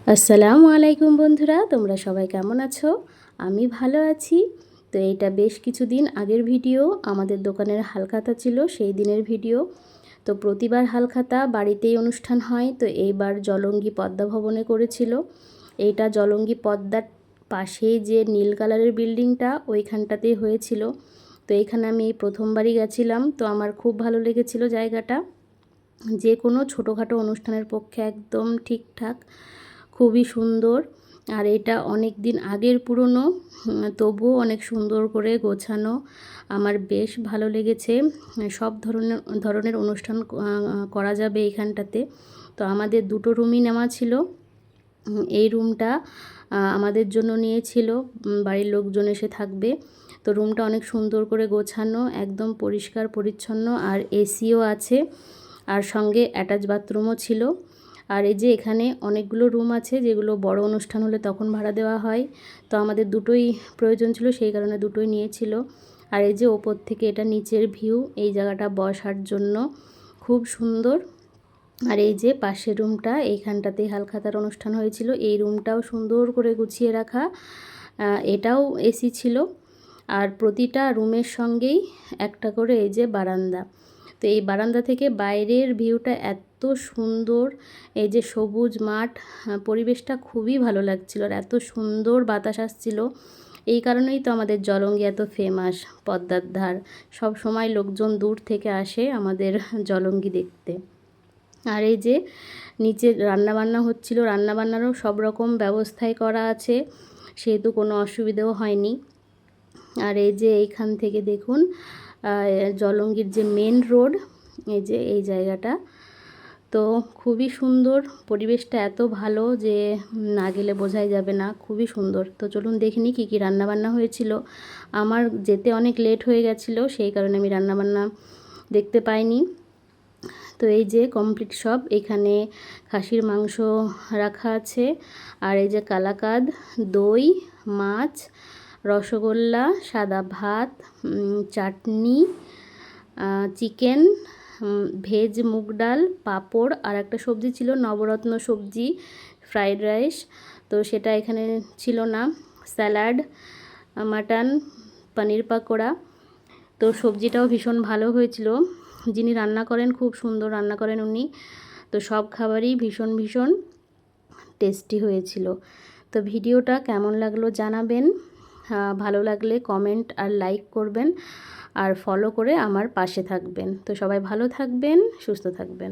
আসসালামু আলাইকুম বন্ধুরা, তোমরা সবাই কেমন আছো? আমি ভালো আছি। তো এইটা বেশ কিছুদিন আগের ভিডিও, আমাদের দোকানের হালখাতা ছিল সেই দিনের ভিডিও। তো প্রতিবার হালখাতা বাড়িতেই অনুষ্ঠান হয়, তো এইবার জলঙ্গি পদ্মা ভবনে করেছিল। এইটা জলঙ্গি পদ্মার পাশে যে নীল কালারের বিল্ডিংটা ওইখানটাতেই হয়েছিল। তো এইখানে আমি এই প্রথমবারই গেছিলাম, তো আমার খুব ভালো লেগেছিল জায়গাটা। যে কোনো ছোটোখাটো অনুষ্ঠানের পক্ষে একদম ঠিকঠাক, খুবই সুন্দর। আর এটা অনেক দিন আগের পুরনো, তবুও অনেক সুন্দর করে গোছানো। আমার বেশ ভালো লেগেছে। সব ধরনের অনুষ্ঠান করা যাবে এখানটাতে। তো আমাদের দুটো রুমই নেওয়া ছিল। এই রুমটা আমাদের জন্য নিয়েছিল, বাড়ির লোকজন এসে থাকবে। তো রুমটা অনেক সুন্দর করে গোছানো, একদম পরিষ্কার পরিচ্ছন্ন, আর এসিও আছে, আর সঙ্গে অ্যাটাচ বাথরুমও ছিল। আর এই যে এখানে অনেকগুলো রুম আছে, যেগুলো বড় অনুষ্ঠান হলে তখন ভাড়া দেওয়া হয়। তো আমাদের দুটোই প্রয়োজন ছিল, সেই কারণে দুটোই নিয়েছিল। আর এই যে ওপর থেকে এটা নিচের ভিউ, এই জায়গাটা বসার জন্য খুব সুন্দর। আর এই যে পাশের রুমটা, এইখানটাতেই হালখাতার অনুষ্ঠান হয়েছিল। এই রুমটাও সুন্দর করে গুছিয়ে রাখা, এটাও এসি ছিল। আর প্রতিটা রুমের সঙ্গেই একটা করে এই যে বারান্দা। তো এই বারান্দা থেকে বাইরের ভিউটা এত সুন্দর, এই যে সবুজ মাঠ, পরিবেশটা খুবই ভালো লাগছিল, আর এত সুন্দর বাতাস আসছিল। এই কারণেই তো আমাদের জলঙ্গি এত ফেমাস, পদ্মার ধার। সব সময় লোকজন দূর থেকে আসে আমাদের জলঙ্গি দেখতে। আর এই যে নিচে রান্নাবান্না হচ্ছিল, রান্নাবান্নারও সব রকম ব্যবস্থাই করা আছে, সেহেতু কোনো অসুবিধাও হয়নি। আর এই যে এইখান থেকে দেখুন জলঙ্গির যে মেন রোড, এই যে এই জায়গাটা, তো খুবই সুন্দর। পরিবেশটা এত ভালো যে না গেলে বোঝাই যাবে না, খুবই সুন্দর। তো চলুন দেখে নিই কী কী রান্নাবান্না হয়েছিল। আমার যেতে অনেক লেট হয়ে গেছিলো, সেই কারণে আমি রান্নাবান্না দেখতে পাইনি। তো এই যে কমপ্লিট সব, এখানে খাসির মাংস রাখা আছে, আর এই যে কালাকাদ, দই, মাছ, রসগোল্লা, সাদা ভাত, চাটনি, চিকেন, ভেজ মুগ ডাল, পাঁপড়, আর একটা সবজি ছিল নবরত্ন সবজি, ফ্রাইড রাইস, তো সেটা এখানে ছিল না, স্যালাড, মাটন, পনির পাকোড়া। তো সবজিটাও ভীষণ ভালো হয়েছিল। যিনি রান্না করেন খুব সুন্দর রান্না করেন উনি। তো সব খাবারই ভীষণ ভীষণ টেস্টি হয়েছিল। তো ভিডিওটা কেমন লাগলো জানাবেন, ভালো লাগলে কমেন্ট আর লাইক করবেন, আর ফলো করে আমার পাশে থাকবেন। তো সবাই ভালো থাকবেন, সুস্থ থাকবেন।